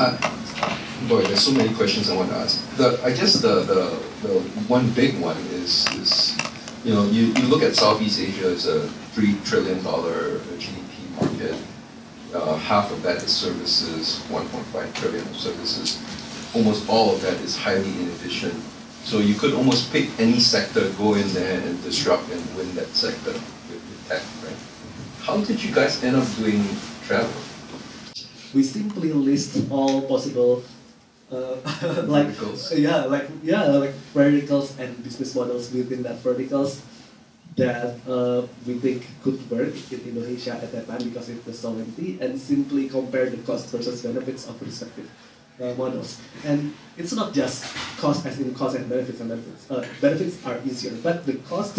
Boy, there's so many questions I want to ask. I guess the one big one is you look at Southeast Asia as a $3 trillion GDP market. Half of that is services, 1.5 trillion of services. Almost all of that is highly inefficient. So you could almost pick any sector, go in there and disrupt and win that sector with tech, right? How did you guys end up doing travel? We simply list all possible like verticals and business models within that verticals that we think could work in Indonesia at that time because it was so empty, and simply compare the cost versus benefits of respective models. And it's not just cost as in cost and benefits, benefits are easier, but the cost,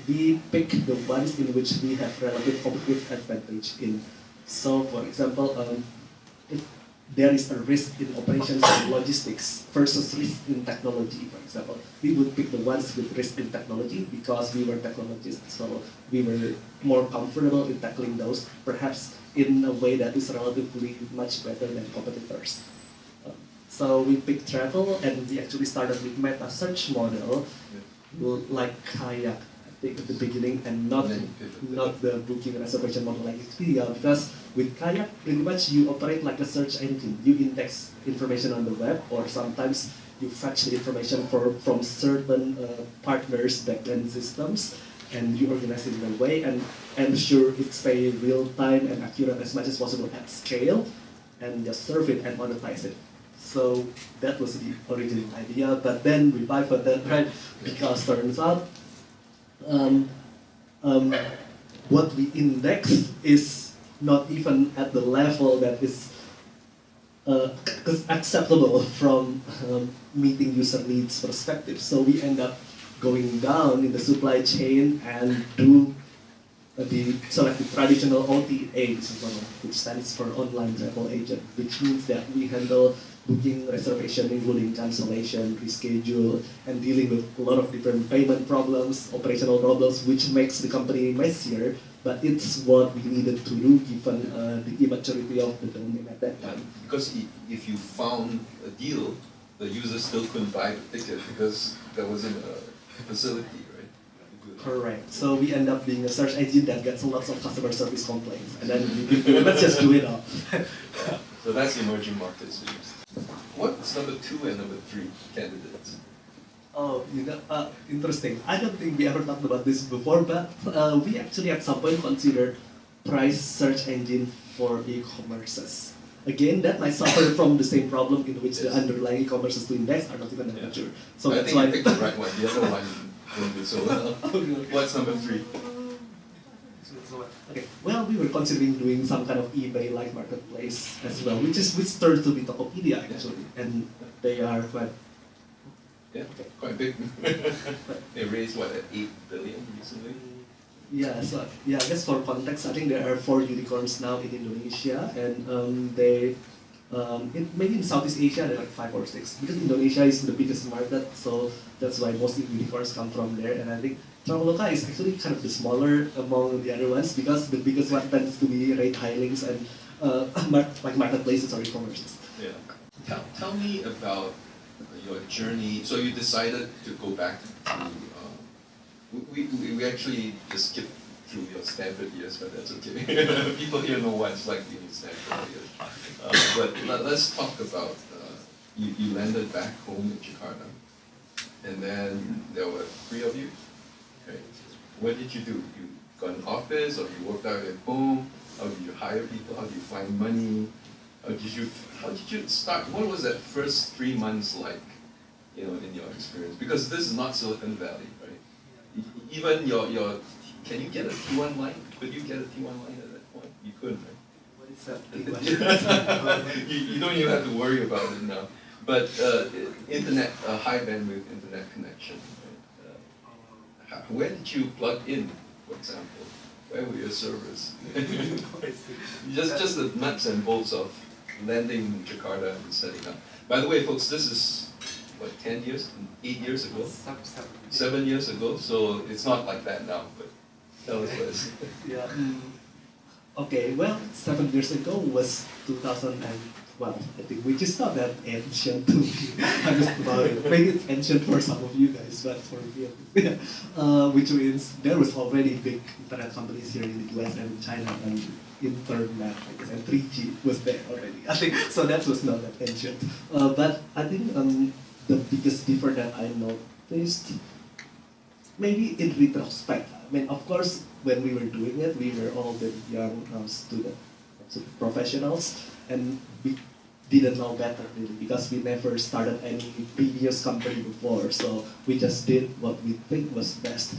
we pick the ones in which we have relative competitive advantage in. So for example, if there is a risk in operations and logistics versus risk in technology, for example, we would pick the ones with risk in technology because we were technologists, so we were more comfortable in tackling those, perhaps in a way that is relatively much better than competitors. So we picked travel, and we actually started with meta search model, like Kayak, I think at the beginning, and not the booking reservation model like Expedia, because with Kayak, pretty much you operate like a search engine. You index information on the web, or sometimes you fetch the information from certain partners' backend systems, and you organize it in a way and ensure it stays real time and accurate as much as possible at scale, and just serve it and monetize it. So that was the original idea, but then we pivoted, right? Because turns out what we index is not even at the level that is acceptable from meeting user needs perspective. So we end up going down in the supply chain and do the traditional OTA, which stands for online travel agent, which means that we handle booking, reservation, including cancellation, reschedule, and dealing with a lot of different payment problems, operational problems, which makes the company messier, but it's what we needed to do given the immaturity of the domain at that time. Because if you found a deal, the user still couldn't buy the ticket because there wasn't a facility, right? Correct. So we end up being a search engine that gets lots of customer service complaints, and then we let's just do it all. So that's emerging markets. What's number 2 and number 3 candidates? Oh, interesting. I don't think we ever talked about this before, but we actually at some point considered price search engine for e-commerces. Again, that might suffer from the same problem in which the underlying e-commerces to index are not even that mature. So I that's think why you picked the right one. The other one didn't do so well. What's number 3? Okay. Well, we were considering doing some kind of eBay-like marketplace as well, which turned to be Tokopedia actually, and they are quite quite big. They raised what, at 8 billion recently? Yeah. So yeah, I guess for context, I think there are 4 unicorns now in Indonesia, and maybe in Southeast Asia there are like 5 or 6 because Indonesia is the biggest market, so that's why most unicorns come from there. And I think Traveloka is actually kind of the smaller among the other ones because the biggest one tends to be rate hailings and like marketplaces or e-commerces. Yeah. Tell me about your journey. So you decided to go back to. We actually just skipped through your Stanford years, but that's okay. People here know what it's like being in Stanford years. But let's talk about you landed back home in Jakarta, and then there were 3 of you. Okay. What did you do? You got an office, or you worked out at home? How did you hire people? How did you find money? How did you start? What was that first 3 months like? In your experience, because this is not Silicon Valley, right? Even can you get a T1 line? Could you get a T1 line at that point? You couldn't, right? What is that? you don't even have to worry about it now. But internet, high bandwidth internet connection. Right? Where did you plug in, for example? Where were your servers? just the nuts and bolts of landing in Jakarta and setting up. By the way, folks, this is 10 years, 8 years ago? 7 years ago, so it's not like that now, but tell us what Yeah. Okay, well, 7 years ago was 2010. well, I think which is not that ancient to be honest about it. Maybe it's ancient for some of you guys, but for me, yeah. Which means there was already big internet companies here in the US and in China, and internet, I guess, and 3G was there already. I think so. That was not that ancient. But I think the biggest difference that I noticed, maybe in retrospect. I mean, of course, when we were doing it, we were all the young student professionals, and we didn't know better really because we never started any previous company before. So we just did what we think was best,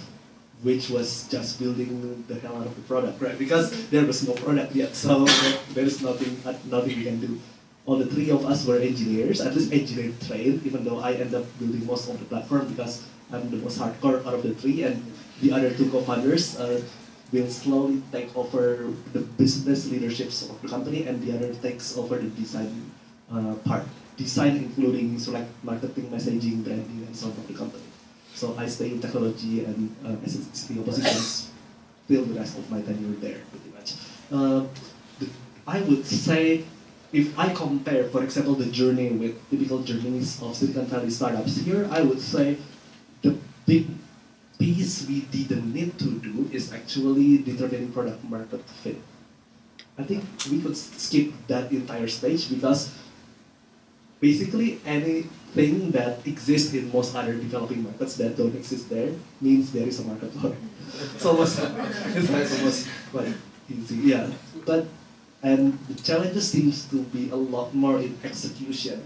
which was just building the hell out of the product, right? Because there was no product yet, so there is nothing we can do. All the three of us were engineers, at least engineer trained, even though I ended up building most of the platform because I'm the most hardcore out of the three, and the other two co-founders will slowly take over the business leaderships of the company, and the other takes over the design part. Design including like marketing, messaging, branding, and so on of the company. So I stay in technology and ex-CTO positions till the rest of my tenure there, pretty much. I would say, if I compare, for example, the journey with typical journeys of Silicon Valley startups here, I would say the big piece we didn't need to do is actually determining product market fit. I think we could skip that entire stage because basically anything that exists in most other developing markets that don't exist there means there is a market for it. It's almost quite easy, yeah. And the challenges seems to be a lot more in execution.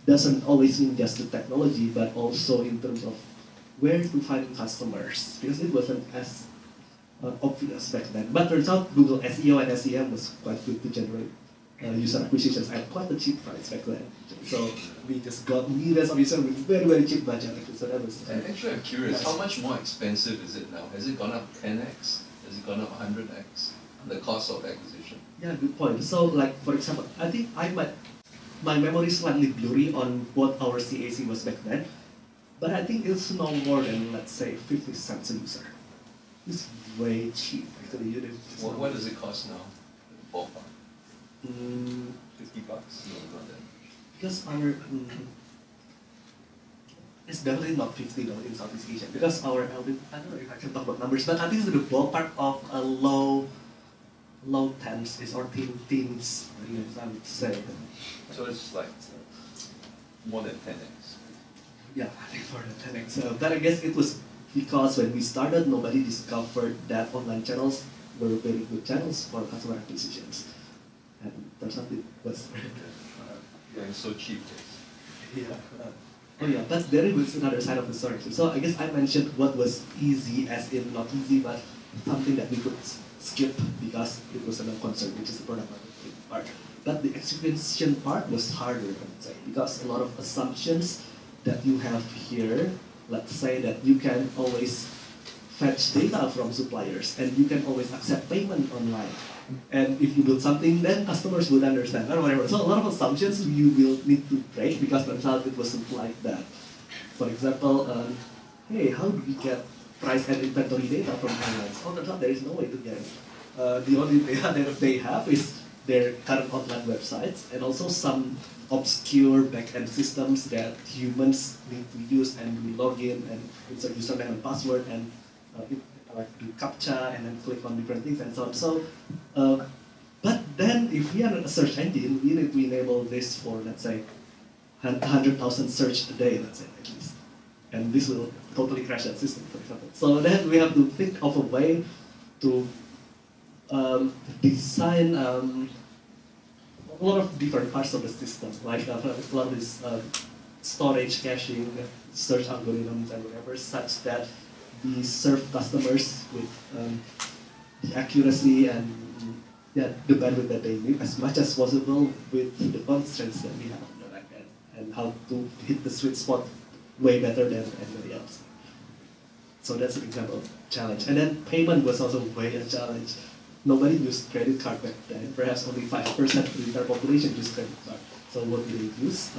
Doesn't always mean just the technology, but also in terms of where to find customers, because it wasn't as obvious back then. But turns out Google SEO and SEM was quite good to generate user acquisitions at quite a cheap price back then. So we just got millions of users with very, very cheap budget. So that was. Actually, I'm curious, how much more expensive is it now? Has it gone up 10x? Has it gone up 100x? The cost of acquisition? Yeah, good point. So, like, for example, I think my memory is slightly blurry on what our CAC was back then, but I think it's no more than, let's say, 50 cents a user. It's way cheap, actually. What does it cost now? Ballpark? 50 bucks? No, not that. Because our, it's definitely not $50 in Southeast Asia, because our, I don't know if I can talk about numbers, but I think it's the ballpark of a low tens is or teens, I would say. So it's like more than 10x. Yeah, I think more than 10x. But I guess it was because when we started, nobody discovered that online channels were very good channels for customer acquisitions. And turns out it was. Yeah, it's so cheap. Yeah. Oh yeah, but there is another side of the story. So I guess I mentioned what was easy, as in not easy, but something that we could skip because it was a concern, which is the product market fit part. But the execution part was harder, I would say, because a lot of assumptions that you have here, let's say that you can always fetch data from suppliers and you can always accept payment online. And if you build something, then customers would understand or whatever. So a lot of assumptions you will need to break because turns out it wasn't like that. For example, hey, how do we get price and inventory data from airlines? Oh, turns out there is no way to get it. The only data that they have is their current online websites and also some obscure back-end systems that humans need to use, and we log in and insert username and password and like do CAPTCHA and then click on different things and so on. So, but then if we are a search engine, we need to enable this for, let's say, 100,000 search a day, let's say, at least. And this will totally crash that system, for example. So then we have to think of a way to design a lot of different parts of the system, like a lot of this storage, caching, search algorithms, and whatever, such that we serve customers with the accuracy and the bandwidth that they need as much as possible with the constraints that we have on the back end, and how to hit the sweet spot way better than anybody else. So that's an example of challenge. And then payment was also way a challenge. Nobody used credit card back then. Perhaps only 5% of the entire population used credit card. So what do they use?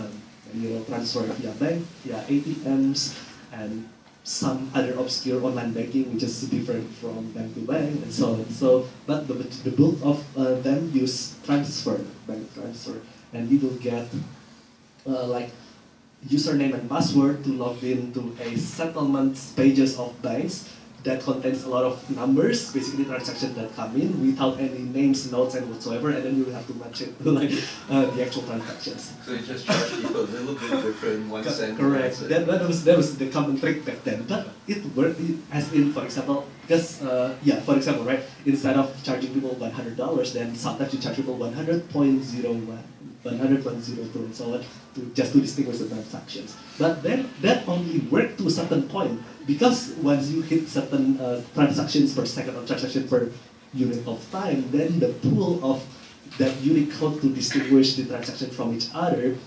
Transfer via bank, via ATMs, and some other obscure online banking, which is different from bank to bank, and so on. But the bulk of them use bank transfer. and you will get like username and password to log into a settlement pages of banks that contains a lot of numbers, basically transactions that come in without any names, notes, and whatsoever, and then you will have to match it to like the actual transactions. So you just charge people a little bit different, 1 cent. Correct. That was the common trick back then, but it worked. As in, for example, because for example, right, instead of charging people $100, then sometimes you charge people 100.01. 100.02 and so on, just to distinguish the transactions. But then that only worked to a certain point, because once you hit certain transactions per second or transaction per unit of time, then the pool of that unique code to distinguish the transaction from each other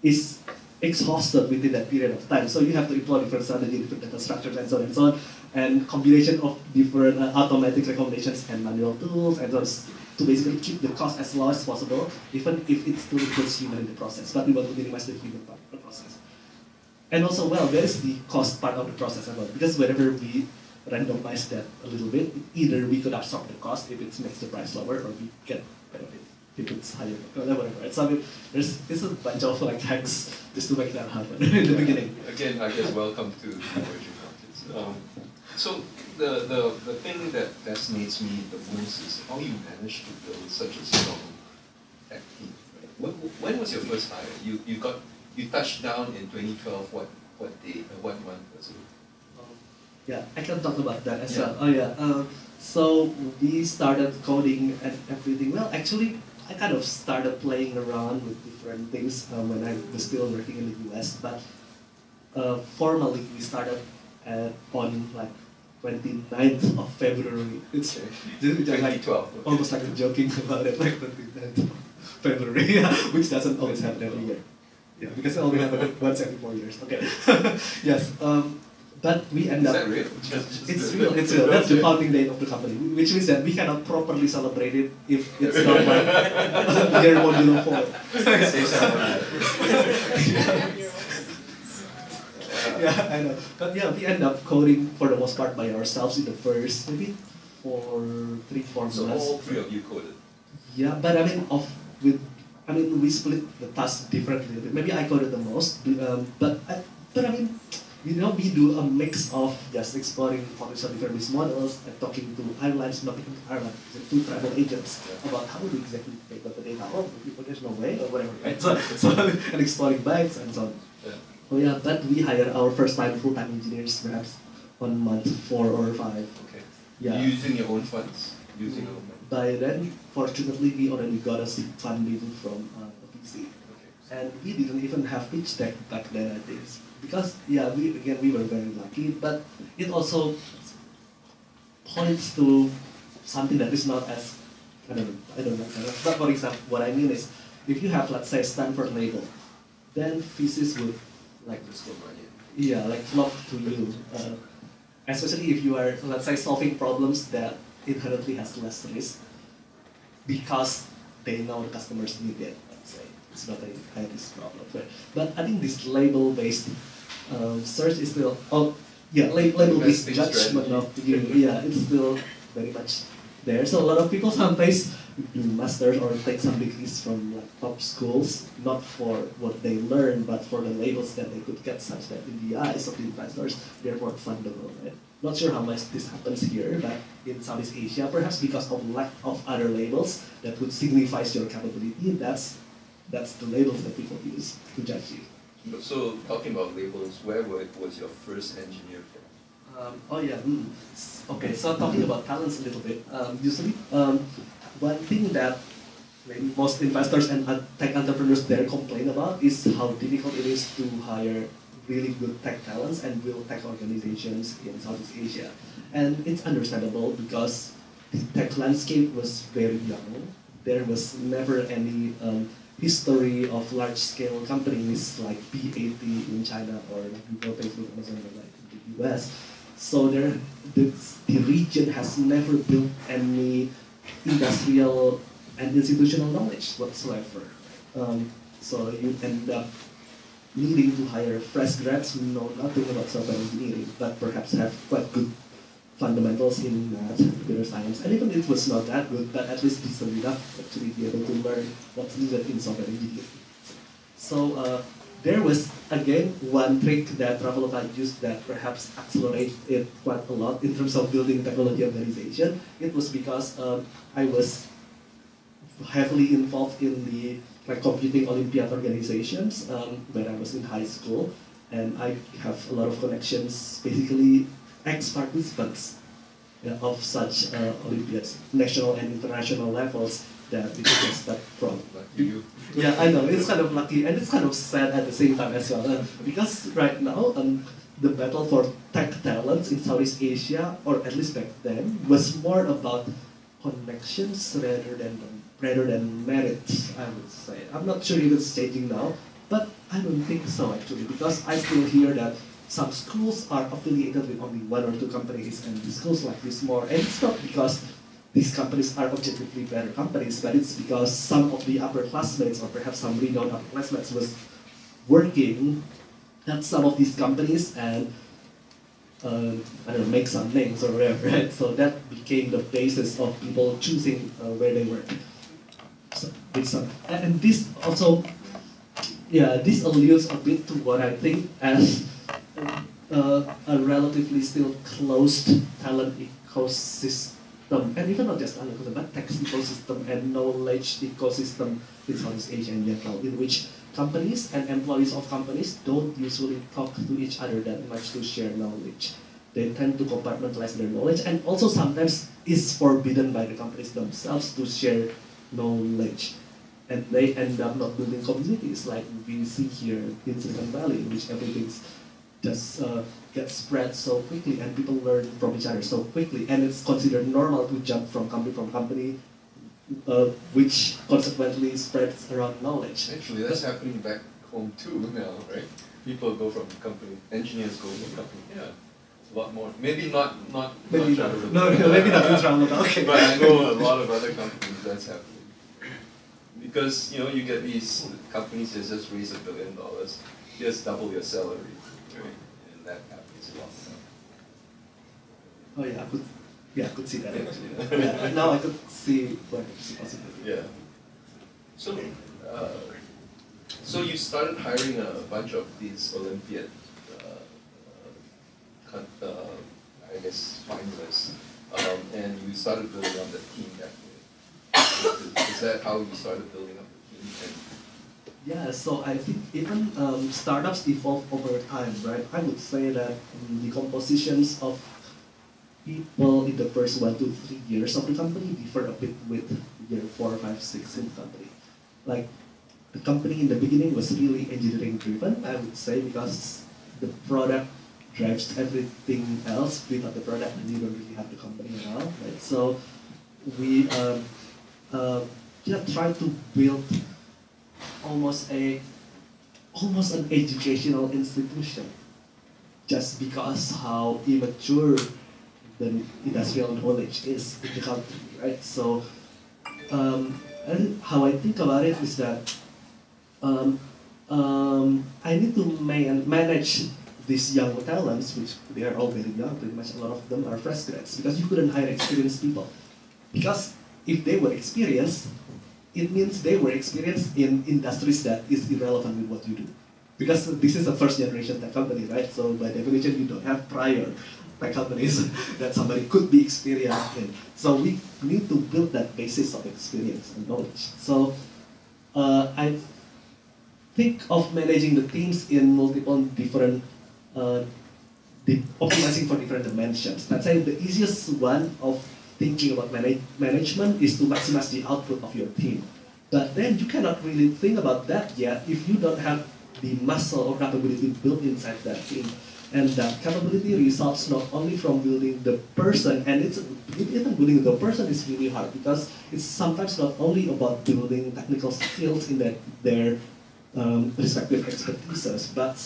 is exhausted within that period of time. So you have to employ different strategy, different data structures, and so on and so on, and combination of different automatic recommendations and manual tools, and so on, to basically keep the cost as low as possible, even if it still includes human in the process. But we want to minimize the human part of the process. And also, well, there is the cost part of the process as well, because whenever we randomize that a little bit, either we could absorb the cost if it makes the price lower, or we get benefit if it's higher, whatever. Right? So I mean, there's a bunch of like hacks just to make that happen in the beginning. Again, I guess welcome to emerging markets. So the thing that fascinates me the most is how you managed to build such a strong tech team. Right? When was your first hire? You touched down in 2012. What day? What month was it? Yeah, I can talk about that as well. Oh yeah. So we started coding and everything. Well, actually, I kind of started playing around with different things when I was still working in the US. But formally, we started on like 29th of February. It's like almost like joking about it, like 29th of February, which doesn't always happen every year. Yeah, because it only happens once every 4 years. Okay. Yes. But we end up. Is that real? It's real. It's real. That's the founding date of the company, which means that we cannot properly celebrate it if it's not like year 104. Say something. Yeah, I know. But yeah, we end up coding for the most part by ourselves in the first maybe 3-4 months. So all three of you coded. Yeah, but I mean, we split the task differently. Maybe I coded the most, but I mean, we do a mix of just exploring potential different business models and talking to airlines, not even airlines, to travel agents about how to exactly take the data. Oh, there's no way or whatever, right? So and exploring banks and so on. Yeah. Oh yeah, but we hire our first-time full-time engineers perhaps on month 4 or 5. Okay. Yeah. Using your own funds. By then, fortunately, we already got a seed funding from a VC, and we didn't even have pitch deck back then, I think, because we were very lucky. But it also points to something that is not as I don't know. But for example, what I mean is, if you have, let's say, Stanford label, then VCs would flock to you, especially if you are, let's say, solving problems that inherently has less risk because they know the customers need it. Let's say it's not a high risk problem, right? But I think this label-based search is still label-based judgment of you. Yeah, it's still very much there. So a lot of people sometimes do masters or take some degrees from like top schools, not for what they learn, but for the labels that they could get, such that in the eyes of the investors, they're more fundable, right? Not sure how much this happens here, but in Southeast Asia, perhaps because of lack of other labels that would signify your capability, that's the labels that people use to judge you. So talking about labels, where was your first engineer from? Okay, so talking about talents a little bit, usually one thing that maybe most investors and tech entrepreneurs there complain about is how difficult it is to hire really good tech talents and real tech organizations in Southeast Asia. And it's understandable because the tech landscape was very young. There was never any history of large-scale companies like BAT in China or Google, Facebook, Amazon, like in the US. So the region has never built any industrial and institutional knowledge whatsoever. So you end up needing to hire fresh grads who know nothing about software engineering, but perhaps have quite good fundamentals in math, computer science, and even it was not that good, but at least decent enough to actually be able to learn what's needed in software engineering. So there was, again, one trick that Traveloka used that perhaps accelerated it quite a lot in terms of building technology organization. It was because I was heavily involved in the computing Olympiad organizations when I was in high school, and I have a lot of connections, basically ex-participants of such Olympiads, national and international levels that we can start from. Lucky you. Yeah, I know, it's kind of lucky, and it's kind of sad at the same time as well, because right now, the battle for tech talents in Southeast Asia, or at least back then, was more about connections rather than merit, I would say. I'm not sure if it's changing now, but I don't think so actually, because I still hear that some schools are affiliated with only one or two companies, and the schools like this more, and it's not because these companies are objectively better companies, but it's because some of the upperclassmates, or perhaps some renowned upperclassmates, was working at some of these companies and I don't know, make some names or whatever, right? So that became the basis of people choosing where they work. So, and this also, yeah, this alludes a bit to what I think as a relatively still closed talent ecosystem, and even not just talent ecosystem, but tech ecosystem and knowledge ecosystem in Southeast Asia in general, in which companies and employees of companies don't usually talk to each other that much to share knowledge. They tend to compartmentalize their knowledge, and also sometimes it's forbidden by the companies themselves to share knowledge. And they end up not building communities like we see here in Silicon Valley, in which everything's just gets spread so quickly and people learn from each other so quickly, and it's considered normal to jump from company, which consequently spreads around knowledge. Actually, that's happening back home too now, right? People go from company, engineers go from company. Yeah, a lot more. Maybe not. Maybe not not. No, maybe not in Traveloka. Okay. But I know a lot of other companies that's happening. Because you get these companies that just raise $1 billion, just double your salary, right? And that happens a lot. Oh yeah, I could see that actually. Yeah, now I could see what it's possible. Yeah. So, so you started hiring a bunch of these Olympiad, I guess, finalists, and you started building up the team that way. Is that how you started building up the team? Yeah, so I think even startups evolve over time, right? I would say that the compositions of people in the first 1 to 3 years of the company differ a bit with year 4, 5, 6 in the company. Like, the company in the beginning was really engineering driven, I would say, because the product drives everything else. Without the product, you don't really have the company at all, right? So we try to build almost an educational institution, just because how immature the industrial knowledge is in the country, right? So, and how I think about it is that I need to manage these young talents, which they are all very young, pretty much a lot of them are fresh grads, because you couldn't hire experienced people. Because if they were experienced, it means they were experienced in industries that is irrelevant with what you do. Because this is a first generation tech company, right? So by definition, you don't have prior tech companies that somebody could be experienced in. So we need to build that basis of experience and knowledge. So I think of managing the teams in multiple different, optimizing for different dimensions. Let's say the easiest one of thinking about management is to maximize the output of your team. But then you cannot really think about that yet if you don't have the muscle or capability built inside that team. And that capability results not only from building the person, and even building the person is really hard, because it's sometimes not only about building technical skills in their respective expertises, but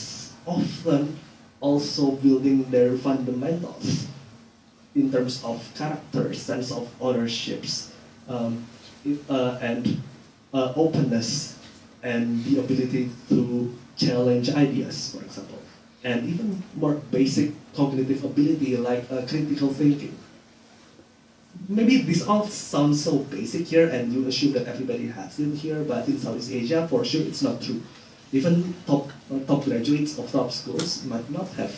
often also building their fundamentals in terms of character, sense of ownerships, and openness, and the ability to challenge ideas, for example. And even more basic cognitive ability like critical thinking. Maybe this all sounds so basic here, and you assume that everybody has it here, but in Southeast Asia, for sure, it's not true. Even top graduates of top schools might not have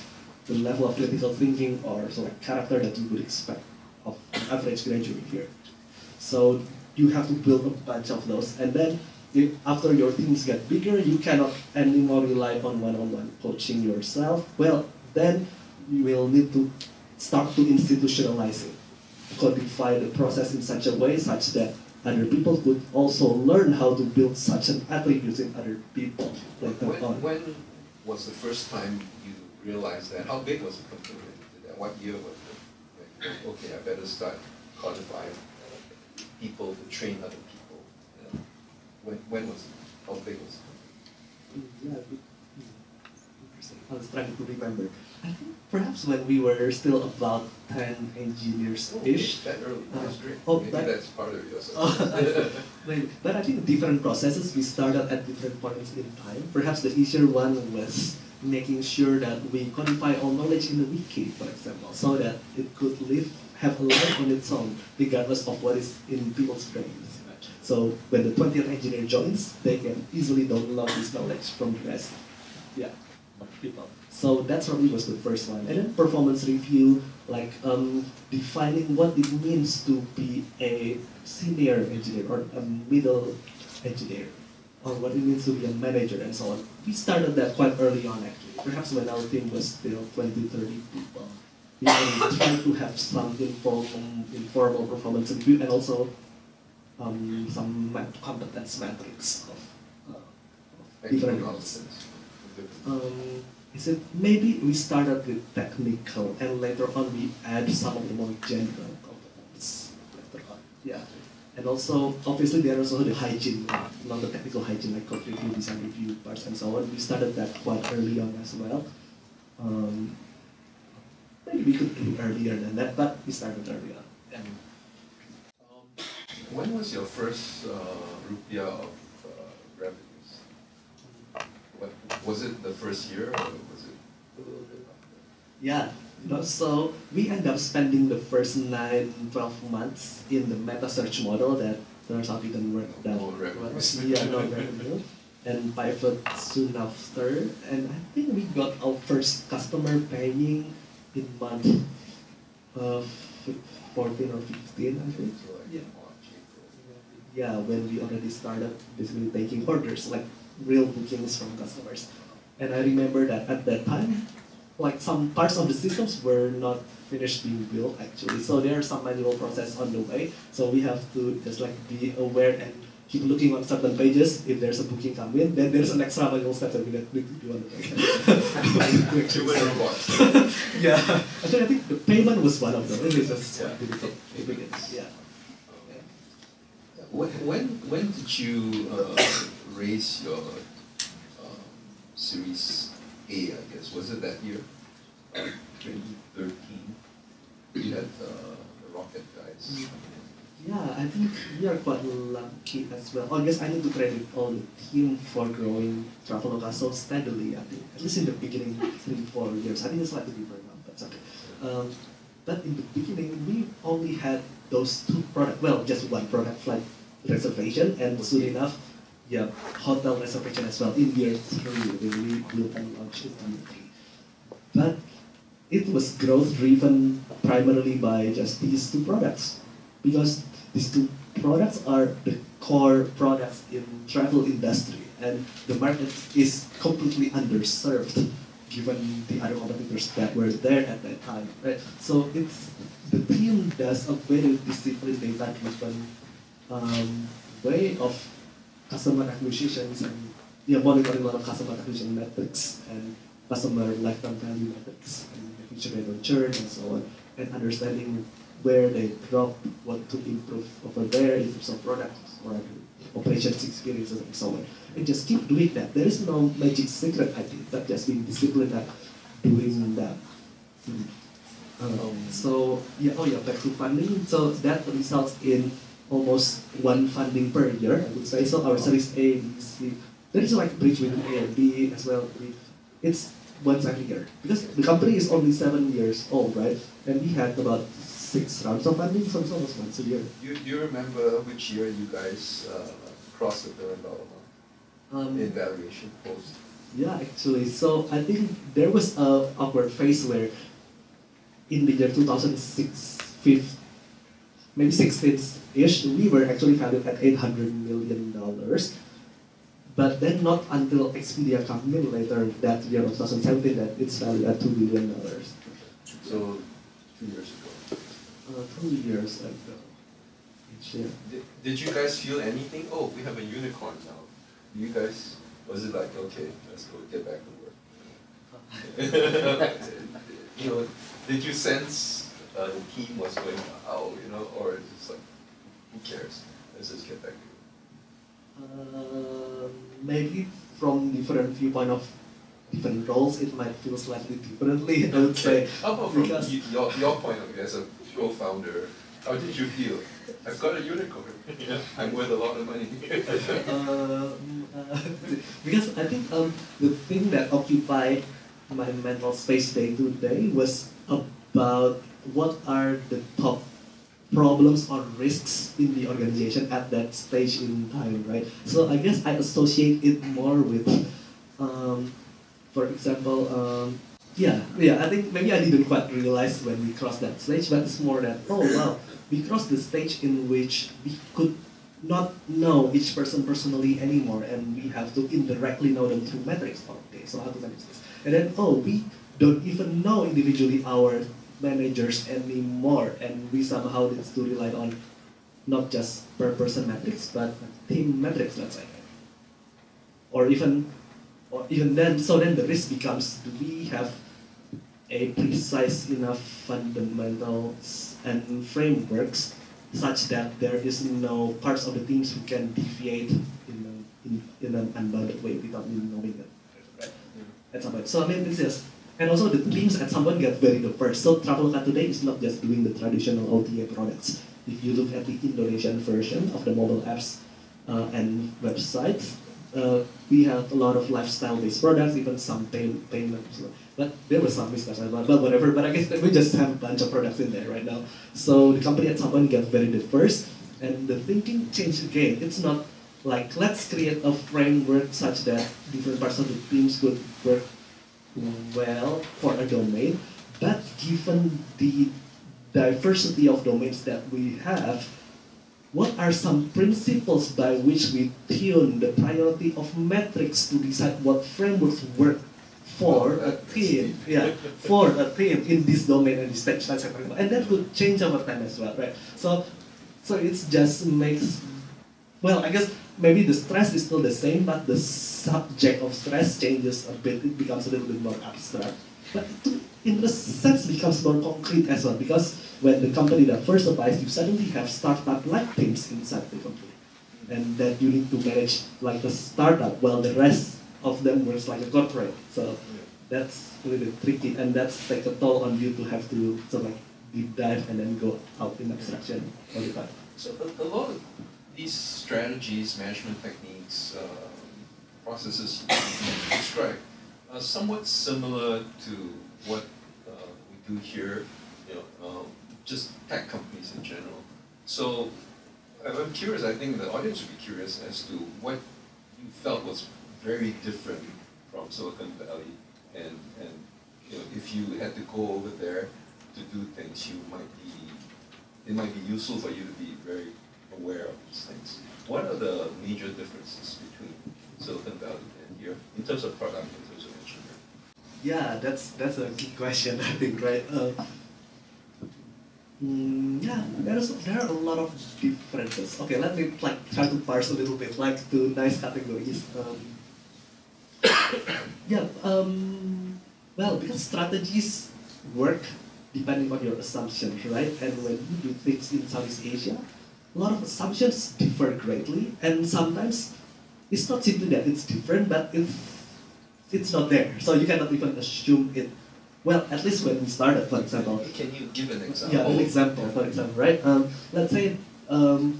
the level of critical thinking or character that you would expect of an average graduate here. So you have to build a bunch of those, and then after your teams get bigger, you cannot anymore rely on one-on-one coaching yourself. Well, then you will need to start to institutionalize it, codify the process in such a way such that other people could also learn how to build such an attribute in other people later on. When was the first time you realized that? How big was the company when you did that? What year was it? Like, okay, I better start codifying people to train other people. When was it? How big was it? Yeah, interesting. I was trying to remember. I think perhaps when we were still about 10 engineers-ish. That early, that's great. Oh, maybe that's part of your success. Maybe. But I think different processes, we started at different points in time. Perhaps the easier one was making sure that we codify all knowledge in the wiki, for example, so that it could have a life on its own, regardless of what is in people's brains. So when the 20th engineer joins, they can easily download this knowledge from the rest. Yeah, people. So that's probably was the first one. And then performance review, like defining what it means to be a senior engineer or a middle engineer, or what it means to be a manager and so on. We started that quite early on actually, perhaps when our team was still 20, 30 people. We tried to have some informal performance review and also some competence metrics of different roles. Is it maybe we started with technical and later on we add some of the more general competence later on. Yeah. And also obviously there is also the hygiene, not the technical hygiene like code review, design review parts and so on. We started that quite early on as well. Maybe we could do earlier than that, but we started early on. Yeah. When was your first rupiah of revenues? Was it the first year or was it a little bit after? Yeah, so we end up spending the first 9-12 months in the meta search model that turns out didn't work that well. Yeah, no revenue. And pivot soon after. And I think we got our first customer paying in month 14 or 15, I think. Yeah. Yeah, when we already started basically taking orders, like real bookings from customers. And I remember that at that time, like some parts of the systems were not finished being built actually. So there are some manual process on the way. So we have to just like be aware and keep looking on certain pages. If there's a booking come in, then there's an extra manual step that we need to do on the back. Yeah, actually I think the payment was one of them. It was just yeah. When did you raise your Series A, I guess? Was it that year? 2013? You had the rocket guys. Yeah, I think we are quite lucky as well. I guess I need to credit all the team for growing Traveloka so steadily, I think. At least in the beginning, 3-4 years. I think it's slightly different now, but it's okay. But in the beginning, we only had those two products. Well, just one product, flight reservation, and soon enough, yeah, hotel reservation as well in year 3, when we built and launched it in year 3. But it was growth driven primarily by just these two products, because these two products are the core products in travel industry, and the market is completely underserved given the other competitors that were there at that time, right? So it's the team does a very disciplined data-driven way of customer acquisitions and monitoring a lot of customer acquisition metrics and customer lifetime value metrics and making sure they don't churn and so on, and understanding where they drop, what to improve over there in terms of products or operations experiences and so on. And just keep doing that. There is no magic secret, I think, but just being disciplined at doing that. Back to funding. So that results in almost one funding per year, I would say. So our Series A, B, C, there is like bridge with A and B as well. It's once every year. Because the company is only 7 years old, right? And we had about 6 rounds of funding, so it's almost once a year. Do you remember which year you guys crossed the $1 billion mark in valuation post? Yeah, actually. So I think there was a awkward phase where in the year 2006, maybe 16-ish, we were actually valued at $800 million. But then not until Expedia came in later that year of 2017 that it's valued at $2 billion. So 2 years ago. 2 years ago. Yeah. Did you guys feel anything? Oh, we have a unicorn now. You guys, was it like, okay, let's go get back to work? Did you sense the team was going, oh, or just like, who cares? Let's just get back to work. Maybe from different viewpoint of different roles, it might feel slightly differently, I would say. How about from your point of view as a co-founder, how did you feel? I've got a unicorn. I'm worth a lot of money. Because I think the thing that occupied my mental space day to day was about what are the top problems or risks in the organization at that stage in time, right? So I guess I associate it more with, for example, I think maybe I didn't quite realize when we crossed that stage, but it's more that, oh wow, we crossed the stage in which we could not know each person personally anymore, and we have to indirectly know them through metrics. Okay, so how to manage this? And then, oh, we don't even know individually our managers anymore, and we somehow need to rely on not just per person metrics, but team metrics, let's say. Or even then, so then the risk becomes, do we have a precise enough fundamentals and frameworks such that there is no parts of the teams who can deviate in an unbounded way without even knowing it, right? At some point. So I mean, this is, and also the teams at some point get very diverse. So Traveloka today is not just doing the traditional OTA products. If you look at the Indonesian version of the mobile apps and websites, we have a lot of lifestyle-based products, even some payments. But there was some business as well, but whatever. But I guess we just have a bunch of products in there right now. So the company at some point got very diverse, and the thinking changed again. It's not like, let's create a framework such that different parts of the teams could work well for a domain, but given the diversity of domains that we have, what are some principles by which we tune the priority of metrics to decide what frameworks work for a team? Yeah, for a team in this domain and this stage, and that could change over time as well, right? So it just makes, well, I guess maybe the stress is still the same, but the subject of stress changes a bit. It becomes a little bit more abstract, but in a sense becomes more concrete as well, because when the company diversifies, you suddenly have startup-like teams inside the company, and that you need to manage like a startup while the rest of them works like a corporate. So that's really tricky, and that's take a toll on you to have to sort of like deep dive and then go out in abstraction all the time. So a lot of these strategies, management techniques, processes you describe are somewhat similar to what we do here, just tech companies in general. So I'm curious, I think the audience would be curious as to what you felt was very different from Silicon Valley, and if you had to go over there to do things, it might be useful for you to be very aware of these things. What are the major differences between Silicon Valley and here in terms of product, in terms of engineering? Yeah, that's a key question, I think, right? Yeah, there are a lot of differences. Okay, let me try to parse a little bit, like to nice categories. Well, because strategies work depending on your assumptions, right? And when you do things in Southeast Asia, a lot of assumptions differ greatly, and sometimes it's not simply that it's different, but it's not there. So you cannot even assume it. Well, at least when we started, for example. Can you give an example? Yeah, an example, for example, right? Let's say the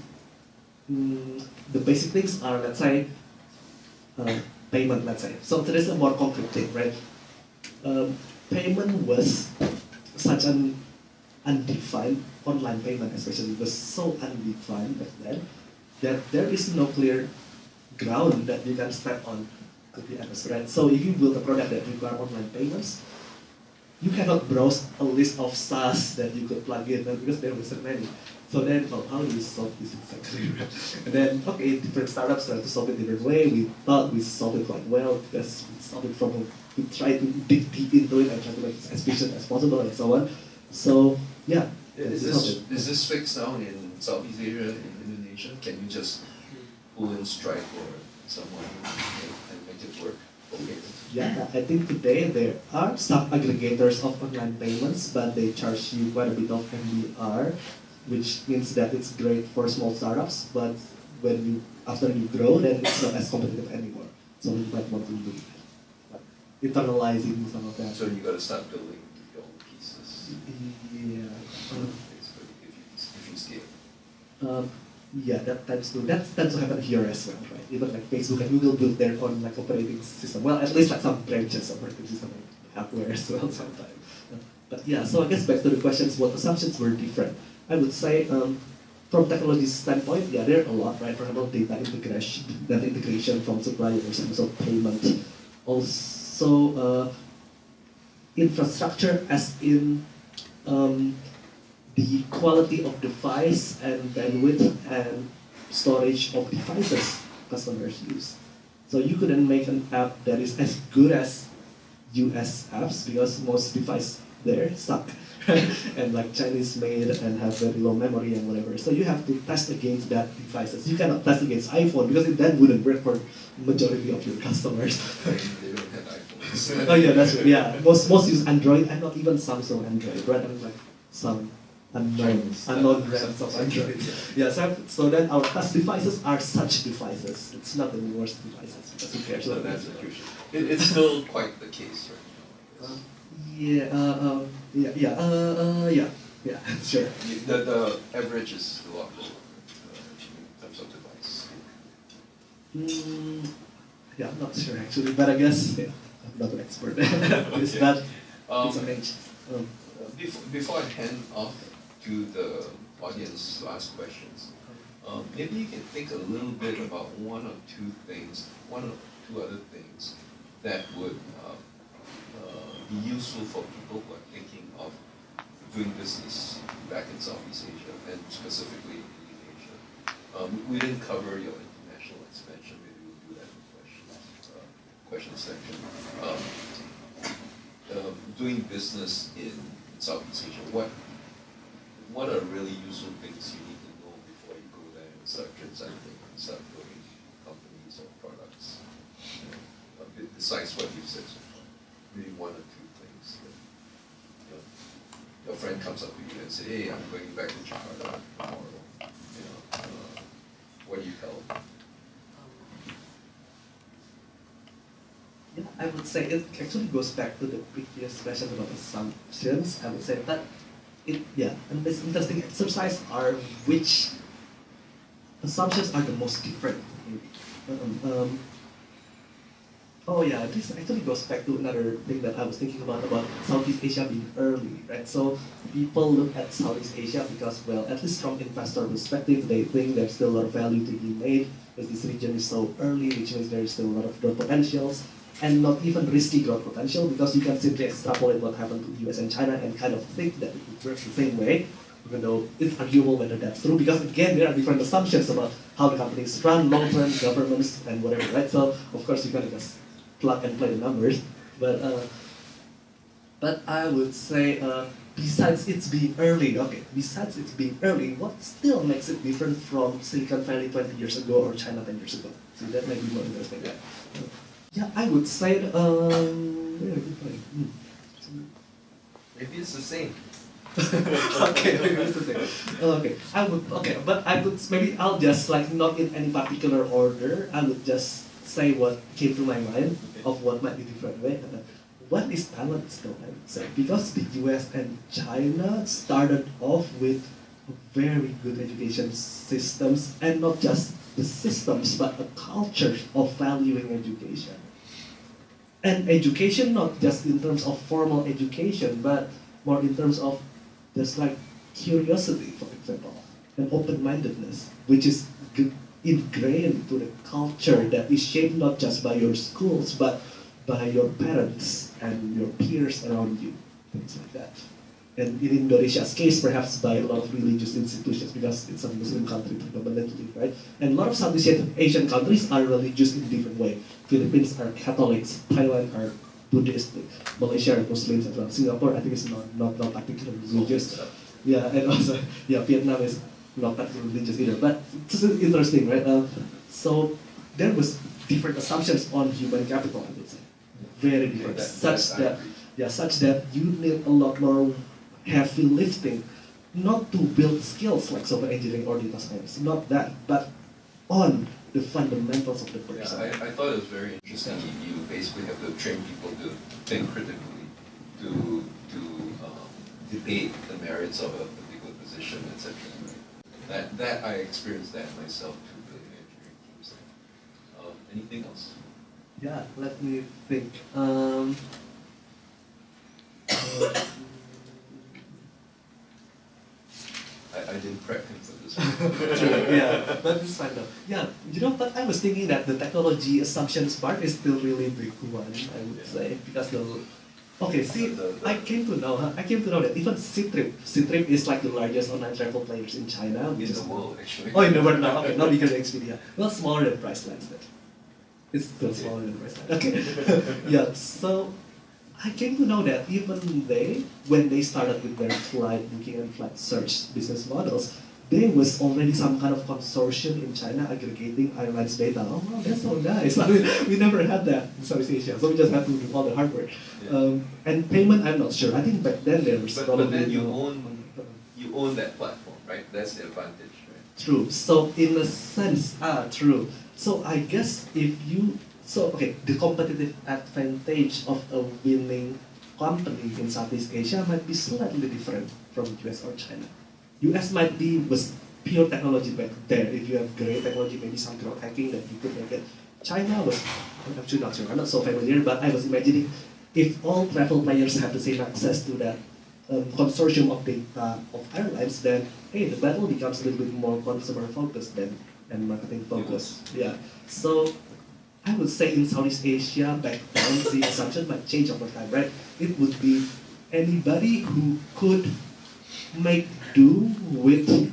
basic things are, let's say, payment, let's say. So there is a more concrete thing, right? payment was such an undefined, online payment especially was so undefined back then that there is no clear ground that you can step on, to be honest, right? So if you build a product that requires online payments, you cannot browse a list of SaaS that you could plug in because there wasn't many. So then, oh, how do we solve this exactly? And then, okay, different startups try to solve it different way. We thought we solved it quite well because we solved it from we try to dig deep into it and try to make it as efficient as possible and so on. So yeah. Is this fixed now in Southeast Asia, in Indonesia? Can you just pull in Stripe or someone and make it work? Okay. Yeah, I think today there are some aggregators of online payments, but they charge you quite a bit of MDR, which means that it's great for small startups, but after you grow, then it's not as competitive anymore. So you might want to do internalizing some of that. So you got to start building your own pieces. Yeah. Basically, if you scale. Yeah, that tends to happen here as well, right? Even like Facebook and Google build their own like operating system. Well, at least like some branches of operating system like hardware as well sometimes. But yeah, so I guess back to the questions, what assumptions were different? I would say from technology standpoint, yeah, there are a lot, right? For example, data integration from suppliers and also payment. Also, infrastructure as in the quality of device and bandwidth and storage of devices customers use. So you couldn't make an app that is as good as US apps because most devices there suck and like Chinese made and have very low memory and whatever. So you have to test against that devices. You cannot test against iPhone because it then wouldn't work for majority of your customers. They don't have iPhones. Oh yeah, that's right. Yeah. Most use Android and not even Samsung Android, right? And like some unknown brands of Android. Yeah, so then our test devices are such devices. It's not the worst devices because who cares? So that's a crucial. It's still quite the case right now. Yeah, sure. The average is a lot lower in terms of device. Yeah, I'm not sure actually, but I guess I'm not an expert. It's Okay. it's a range. Before I hand off to the audience to ask questions, maybe you can think a little bit about one or two other things that would be useful for people who are thinking of doing business back in Southeast Asia and specifically in Indonesia. We didn't cover your international expansion. Maybe we'll do that in question section. Doing business in Southeast Asia, what are really useful things you need to know before you go there and start transacting and start building companies or products? Besides what you've said so far, maybe one or two things that your friend comes up to you and say, "Hey, I'm going back to Jakarta tomorrow." What do you tell them? Yeah, I would say it actually goes back to the previous question about assumptions. I would say that and this interesting exercise are which assumptions are the most different. Oh yeah, this actually goes back to another thing that I was thinking about Southeast Asia being early, right? So people look at Southeast Asia because, well, at least from investor perspective, they think there's still a lot of value to be made because this region is so early, which means there's still a lot of growth potentials and not even risky growth potential because you can simply extrapolate what happened to the US and China and kind of think that it works the same way, even though it's arguable whether that's true because again, there are different assumptions about how the companies run, long-term governments and whatever, right? So of course you can just plug and play the numbers, but I would say besides it's being early, what still makes it different from Silicon Valley 20 years ago or China 10 years ago? So that might be more interesting. Yeah, I would say Maybe it's the same. Okay, maybe it's the same. But maybe I'll just like not in any particular order. I would just say what came to my mind of what might be different, right? What is talent still, I would say? Because the US and China started off with very good education systems, and not just the systems, but a culture of valuing education. And education, not just in terms of formal education, but more in terms of just like curiosity, for example, and open-mindedness, which is ingrained to the culture that is shaped not just by your schools, but by your parents and your peers around you, things like that. And in Indonesia's case, perhaps by a lot of religious institutions, because it's a Muslim country predominantly, right? And a lot of Southeast Asian countries are religious in different way. Philippines are Catholics, Thailand are Buddhist, Malaysia are Muslims as well. Singapore, I think, is not particularly religious. Yeah, and also, yeah, Vietnam is not particularly religious either. But it's interesting, right? So there was different assumptions on human capital, I would say. Very different, such that you need a lot more heavy lifting, not to build skills like software engineering or data science, not that, but on the fundamentals of the person. Yeah, I thought it was very interesting. You basically have to train people to think critically, to debate the merits of a particular position, etc. That I experienced that myself too, building engineering teams. Anything else? Yeah, let me think. I didn't prep him for this True, yeah, but it's fine though. Yeah, but I was thinking that the technology assumptions part is still really big one, I would say, because okay, see, I came to know that even Ctrip is like the largest online travel players in China. in the world, actually. Oh, in the world now, okay, not because of Expedia. Well, smaller than Priceline. It's still smaller than Priceline. Okay, yeah, so I came to know that even when they started with their flight booking and flight search business models, there was already some kind of consortium in China aggregating airlines data. Oh, wow, that's so nice. I mean, we never had that in Southeast Asia, so we just had to do all the hardware. Yeah. And payment, I'm not sure. I think back then there was probably... But then you own that platform, right? That's the advantage, right? True. So in a sense, true. So I guess the competitive advantage of a winning company in Southeast Asia might be slightly different from US or China. US might be was pure technology back there. If you have great technology, maybe some growth hacking that you could make it. China was, I'm actually not sure, I'm not so familiar, but I was imagining if all travel players have the same access to that consortium of data of airlines, then hey, the battle becomes a little bit more consumer focused and marketing focused. Yeah. So I would say in Southeast Asia back then the assumption might change over time, right? It would be anybody who could make do with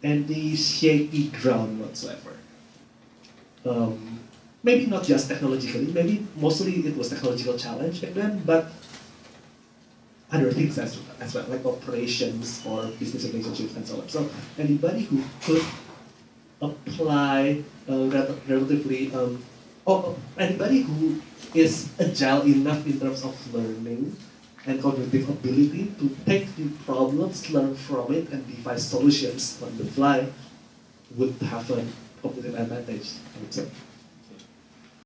any shaky ground whatsoever. Maybe not just technologically, maybe mostly it was technological challenge back then, but other things as well, like operations or business relationships and so on. So anybody who could apply relatively, or anybody who is agile enough in terms of learning and cognitive ability to take the problems, learn from it, and devise solutions on the fly would have a competitive advantage, I would say.